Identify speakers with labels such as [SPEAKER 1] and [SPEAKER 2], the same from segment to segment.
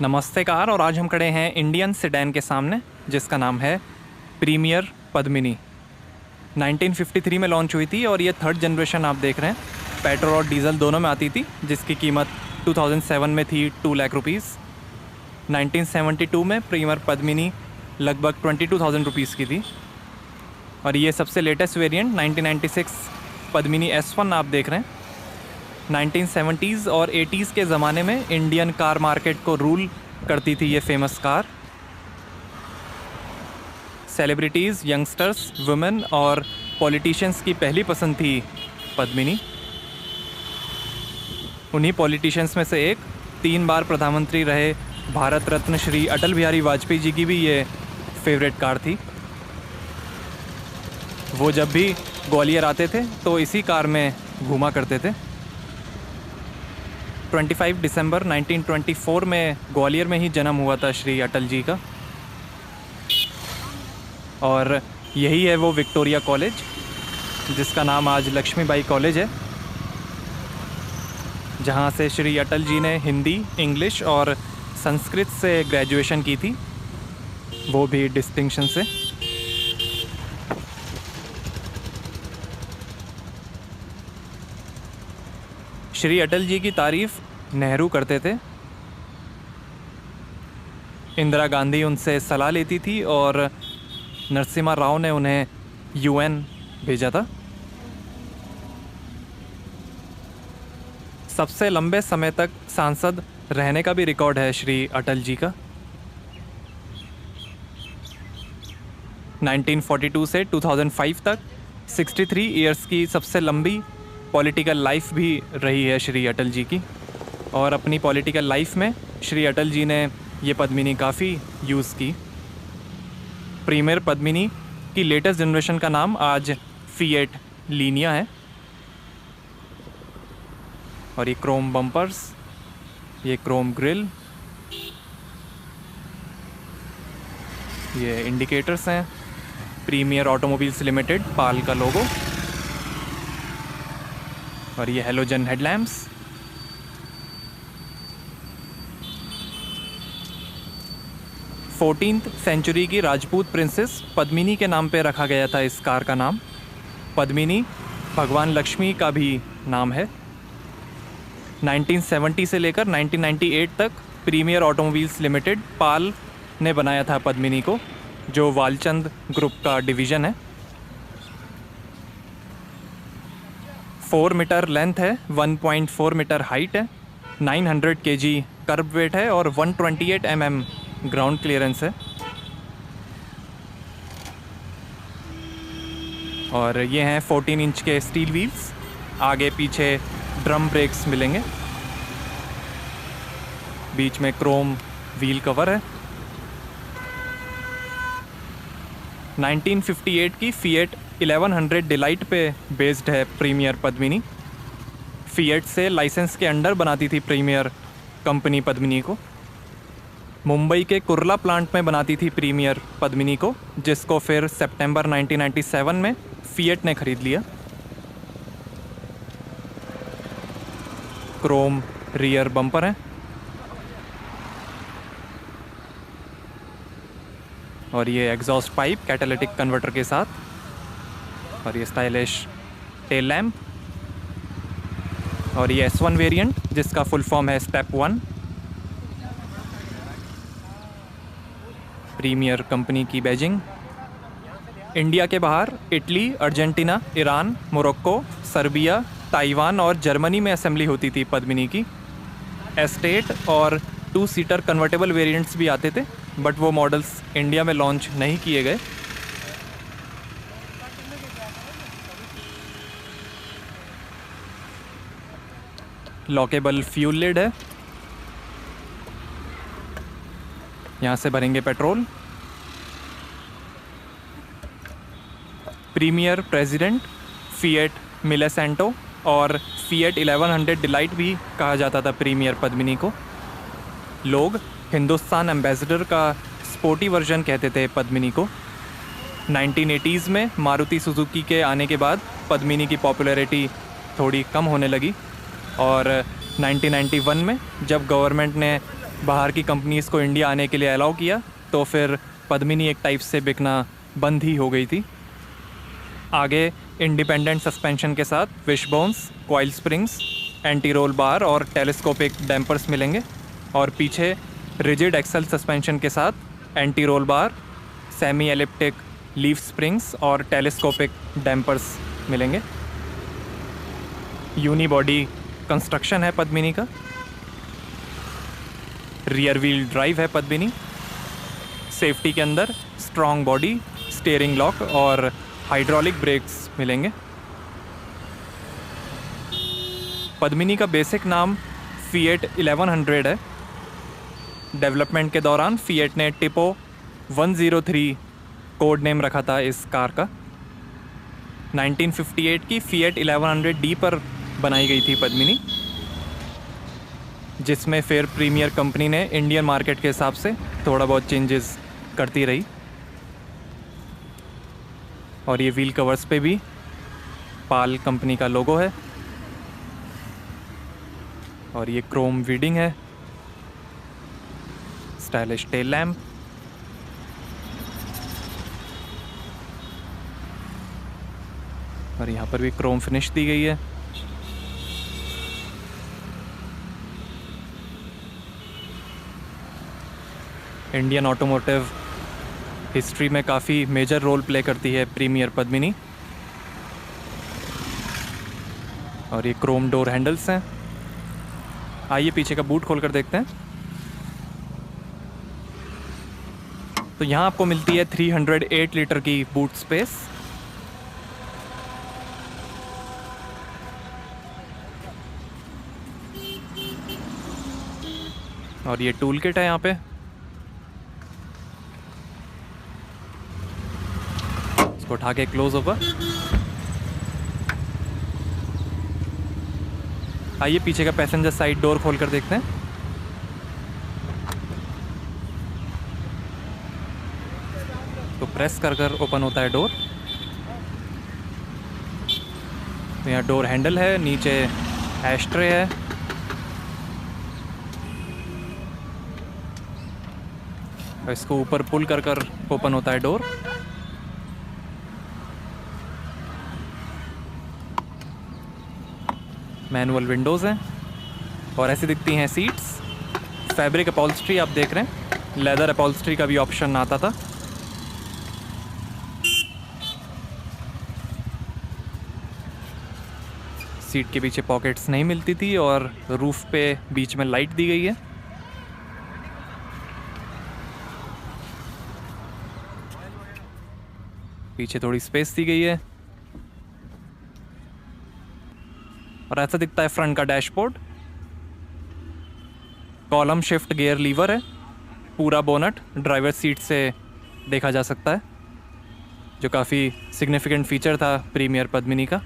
[SPEAKER 1] नमस्ते कार। और आज हम खड़े हैं इंडियन सेडान के सामने जिसका नाम है प्रीमियर पद्मिनी। 1953 में लॉन्च हुई थी और ये थर्ड जनरेशन आप देख रहे हैं। पेट्रोल और डीजल दोनों में आती थी, जिसकी कीमत 2007 में थी 2 लाख रुपीज़। 1972 में प्रीमियर पद्मिनी लगभग 22,000 रुपीज़ की थी। और ये सबसे लेटेस्ट वेरिएंट 1996 पद्मिनी S1 आप देख रहे हैं। 1970s और 80s के ज़माने में इंडियन कार मार्केट को रूल करती थी ये famous car. Celebrities, youngsters, women और पॉलिटिशियंस की पहली पसंद थी पद्मिनी। उन्हीं पॉलिटिशियंस में से एक 3 बार प्रधानमंत्री रहे भारत रत्न श्री अटल बिहारी वाजपेयी जी की भी ये फेवरेट कार थी। वो जब भी ग्वालियर आते थे तो इसी कार में घूमा करते थे। 25 दिसंबर 1924 में ग्वालियर में ही जन्म हुआ था श्री अटल जी का। और यही है वो विक्टोरिया कॉलेज जिसका नाम आज लक्ष्मीबाई कॉलेज है, जहाँ से श्री अटल जी ने हिंदी, इंग्लिश और संस्कृत से ग्रेजुएशन की थी, वो भी डिस्टिंक्शन से। श्री अटल जी की तारीफ़ नेहरू करते थे। इंदिरा गांधी उनसे सलाह लेती थी और नरसिम्हा राव ने उन्हें UN भेजा था। सबसे लंबे समय तक सांसद रहने का भी रिकॉर्ड है श्री अटल जी का। 1942 से 2005 तक 63 इयर्स की सबसे लंबी पॉलिटिकल लाइफ भी रही है श्री अटल जी की। और अपनी पॉलिटिकल लाइफ में श्री अटल जी ने ये पद्मिनी काफ़ी यूज़ की। प्रीमियर पद्मिनी की लेटेस्ट जनरेशन का नाम आज फिएट लीनिया है। और ये क्रोम बम्पर्स, ये क्रोम ग्रिल, ये इंडिकेटर्स हैं, प्रीमियर ऑटोमोबाइल्स लिमिटेड पाल का लोगो, और ये हेलोजन हेडलैम्प्स। फोर्टीन्थ सेंचुरी की राजपूत प्रिंसेस पद्मिनी के नाम पे रखा गया था इस कार का नाम। पद्मिनी भगवान लक्ष्मी का भी नाम है। 1970 से लेकर 1998 तक प्रीमियर ऑटोमोबाइल्स लिमिटेड पाल ने बनाया था पद्मिनी को, जो वालचंद ग्रुप का डिवीज़न है। 4 मीटर लेंथ है, 1.4 मीटर हाइट है, 900 kg कर्ब वेट है और 128 mm ग्राउंड क्लियरेंस है। और ये हैं 14 इंच के स्टील व्हील्स। आगे पीछे ड्रम ब्रेक्स मिलेंगे। बीच में क्रोम व्हील कवर है। 1958 की फिएट 1100 डिलाइट पे बेस्ड है प्रीमियर पद्मिनी। फिएट से लाइसेंस के अंडर बनाती थी प्रीमियर कंपनी पद्मिनी को। मुंबई के कुर्ला प्लांट में बनाती थी प्रीमियर पद्मिनी को, जिसको फिर सितंबर 1997 में फिएट ने खरीद लिया। क्रोम रियर बम्पर है और ये एग्जॉस्ट पाइप कैटालिटिक कन्वर्टर के साथ, और ये स्टाइलिश टेल लैम्प, और ये S1 वेरिएंट जिसका फुल फॉर्म है स्टेप 1। प्रीमियर कंपनी की बैजिंग। इंडिया के बाहर Italy, Argentina, Iran, Morocco, Serbia, Taiwan और जर्मनी में असेंबली होती थी पद्मिनी की। एस्टेट और 2 सीटर कन्वर्टेबल वेरिएंट्स भी आते थे, बट वो मॉडल्स इंडिया में लॉन्च नहीं किए गए। लॉकेबल फ्यूल लिड है। यहाँ से भरेंगे पेट्रोल। प्रीमियर प्रेसिडेंट, फिएट मिलेसेंटो और फिएट 1100 डिलाइट भी कहा जाता था प्रीमियर पद्मिनी को। लोग हिंदुस्तान एम्बेसडर का स्पोर्टी वर्जन कहते थे पद्मिनी को। 1980s में मारुति सुजुकी के आने के बाद पद्मिनी की पॉपुलैरिटी थोड़ी कम होने लगी और 1991 में जब गवर्नमेंट ने बाहर की कंपनीज़ को इंडिया आने के लिए अलाउ किया, तो फिर पद्मिनी एक टाइप से बिकना बंद ही हो गई थी। आगे इंडिपेंडेंट सस्पेंशन के साथ wishbones, coil springs, anti roll bar और टेलीस्कोपिक डैम्पर्स मिलेंगे, और पीछे रिजिड एक्सल सस्पेंशन के साथ एंटी रोल बार, सेमी एलिप्टिक लीफ स्प्रिंग्स और टेलीस्कोपिक डैम्पर्स मिलेंगे। यूनिबॉडी कंस्ट्रक्शन है पद्मिनी का। रियर व्हील ड्राइव है पद्मिनी। सेफ्टी के अंदर स्ट्रॉन्ग बॉडी, स्टीयरिंग लॉक और हाइड्रोलिक ब्रेक्स मिलेंगे। पद्मिनी का बेसिक नाम फिएट 1100 है। डेवलपमेंट के दौरान फिएट ने टिपो 103 कोड नेम रखा था इस कार का। 1958 की फिएट 1100D पर बनाई गई थी पद्मिनी, जिसमें फिर प्रीमियर कंपनी ने इंडियन मार्केट के हिसाब से थोड़ा बहुत चेंजेस करती रही। और ये व्हील कवर्स पे भी पाल कंपनी का लोगो है, और ये क्रोम वीडिंग है। स्टाइलिश टेल लैम्प, और यहाँ पर भी क्रोम फिनिश दी गई है। इंडियन ऑटोमोटिव हिस्ट्री में काफ़ी मेजर रोल प्ले करती है प्रीमियर पद्मिनी। और ये क्रोम डोर हैंडल्स हैं। आइए पीछे का बूट खोलकर देखते हैं। तो यहाँ आपको मिलती है 308 लीटर की बूट स्पेस। और ये टूल किट है यहाँ पे। इसको उठा के क्लोज होगा। आइए पीछे का पैसेंजर साइड डोर खोल कर देखते हैं। तो प्रेस कर कर ओपन होता है डोर। तो यहाँ डोर हैंडल है, नीचे एस्ट्रे है। और इसको ऊपर पुल कर कर ओपन होता है डोर। मैनुअल विंडोज़ हैं और ऐसी दिखती हैं सीट्स। फैब्रिक अपॉल्स्ट्री आप देख रहे हैं, लेदर अपॉल्स्ट्री का भी ऑप्शन आता था। सीट के पीछे पॉकेट्स नहीं मिलती थी और रूफ पे बीच में लाइट दी गई है। पीछे थोड़ी स्पेस दी गई है। और ऐसा दिखता है फ्रंट का dashboard. Column shift gear lever है। पूरा बोनट ड्राइवर सीट से देखा जा सकता है, जो काफ़ी सिग्निफिकेंट फीचर था प्रीमियर पद्मिनी का।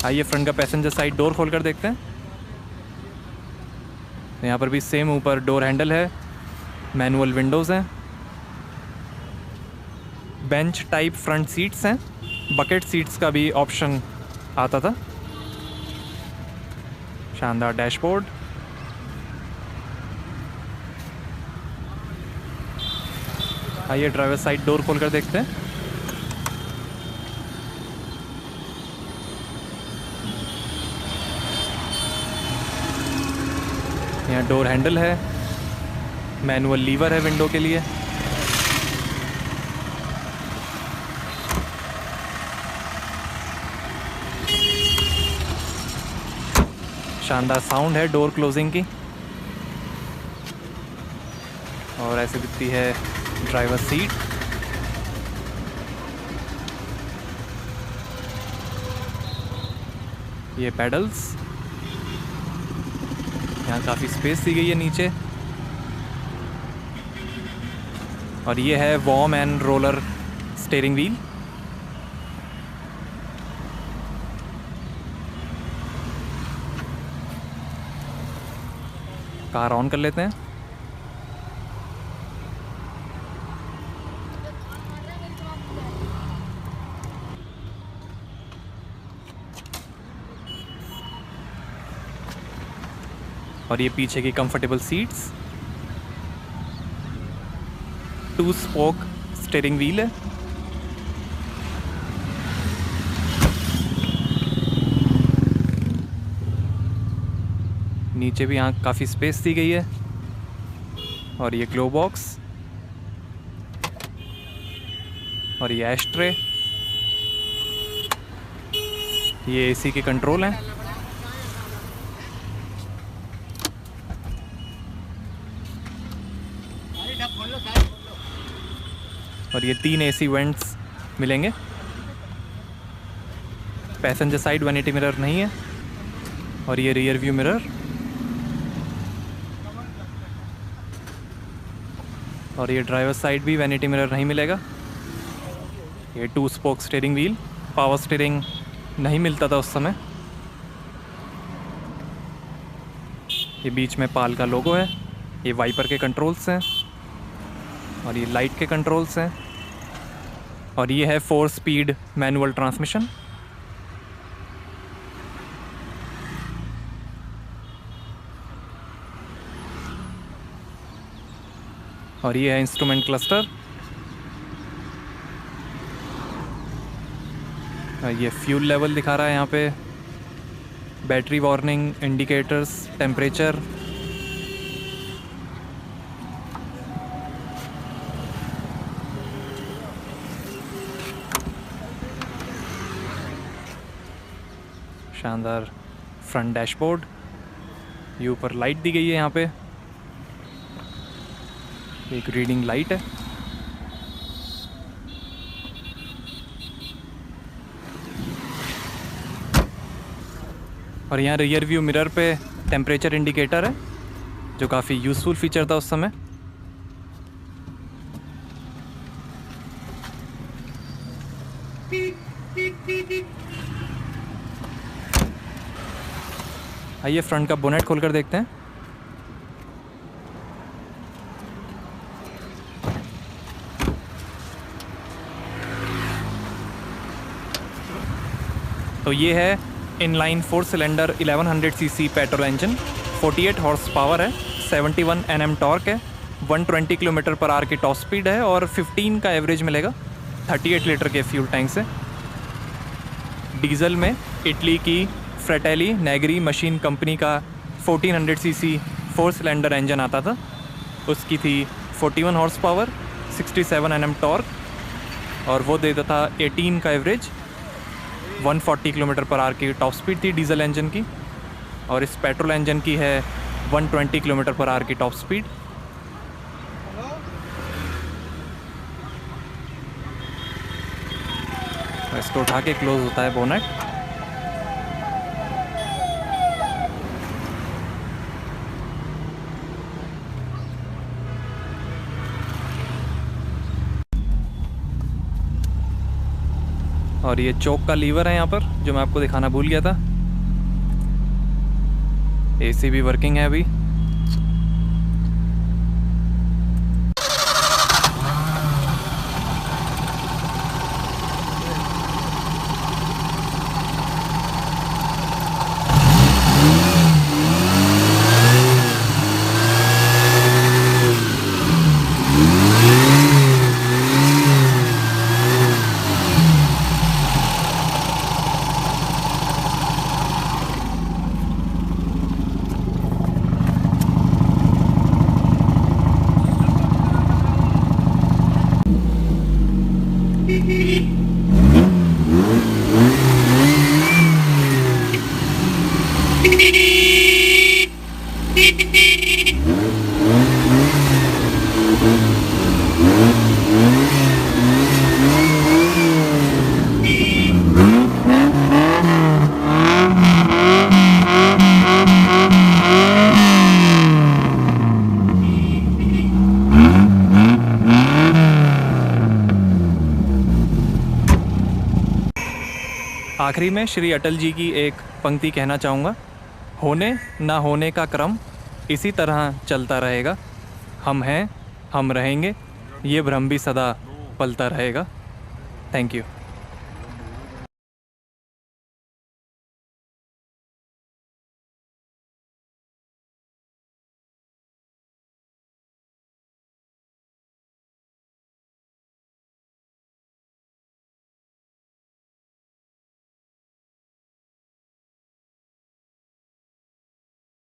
[SPEAKER 1] आइए फ्रंट का पैसेंजर साइड डोर खोलकर देखते हैं। यहाँ पर भी सेम ऊपर डोर हैंडल है, मैनुअल विंडोज़ हैं, बेंच टाइप फ्रंट सीट्स हैं, बकेट सीट्स का भी ऑप्शन आता था। शानदार डैशबोर्ड। आइए ड्राइवर साइड डोर खोलकर देखते हैं। यहाँ डोर हैंडल है, मैनुअल लीवर है विंडो के लिए। शानदार साउंड है डोर क्लोजिंग की। और ऐसे दिखती है ड्राइवर सीट। ये पेडल्स, यहाँ काफ़ी स्पेस दी गई है नीचे। और ये है worm and roller steering wheel. Car on कर लेते हैं। और ये पीछे की comfortable seats, 2 spoke steering wheel है। नीचे भी यहाँ काफ़ी स्पेस दी गई है। और ये ग्लो बॉक्स और ये एस्ट्रे, ये एसी के कंट्रोल हैं। और ये 3 एसी वेंट्स मिलेंगे। पैसेंजर साइड वैनिटी मिरर नहीं है। और ये रियर व्यू मिरर और ये ड्राइवर साइड भी वैनिटी मिरर नहीं मिलेगा। ये 2 spoke steering wheel, power steering नहीं मिलता था उस समय। ये बीच में पाल का लोगो है। ये वाइपर के कंट्रोल्स हैं और ये लाइट के कंट्रोल्स हैं। और ये है 4 स्पीड मैनुअल ट्रांसमिशन। और ये है इंस्ट्रूमेंट क्लस्टर। ये फ्यूल लेवल दिखा रहा है यहाँ पे, बैटरी वार्निंग, इंडिकेटर्स, टेम्परेचर। शानदार फ्रंट डैशबोर्ड। ये ऊपर लाइट दी गई है यहाँ पे, एक रीडिंग लाइट है। और यहाँ रियर व्यू मिरर पे टेम्परेचर इंडिकेटर है, जो काफ़ी यूज़फुल फीचर था उस समय। आइए फ्रंट का बोनेट खोलकर देखते हैं। तो ये है inline 4 cylinder 1100 CC petrol engine, 48 horse power है, 71 Nm टॉर्क है, 120 किलोमीटर पर आवर की टॉप स्पीड है और 15 का एवरेज मिलेगा 38 लीटर के फ्यूल टैंक से। डीजल में इटली की फ्रेटेली नेगरी मशीन कंपनी का 1400 सीसी 4 सिलेंडर इंजन आता था। उसकी थी 41 हॉर्स पावर, 67 Nm टॉर्क और वो देता था 18 का एवरेज, 140 किलोमीटर पर आवर की टॉप स्पीड थी डीजल इंजन की। और इस पेट्रोल इंजन की है 120 किलोमीटर पर आवर की टॉप स्पीड। इसको उठा के क्लोज होता है बोनेट। और ये चोक का लीवर है यहाँ पर, जो मैं आपको दिखाना भूल गया था। एसी भी वर्किंग है अभी। आखिरी में श्री अटल जी की एक पंक्ति कहना चाहूँगा, होने ना होने का क्रम इसी तरह चलता रहेगा, हम हैं हम रहेंगे, ये भ्रम भी सदा पलता रहेगा। Thank you.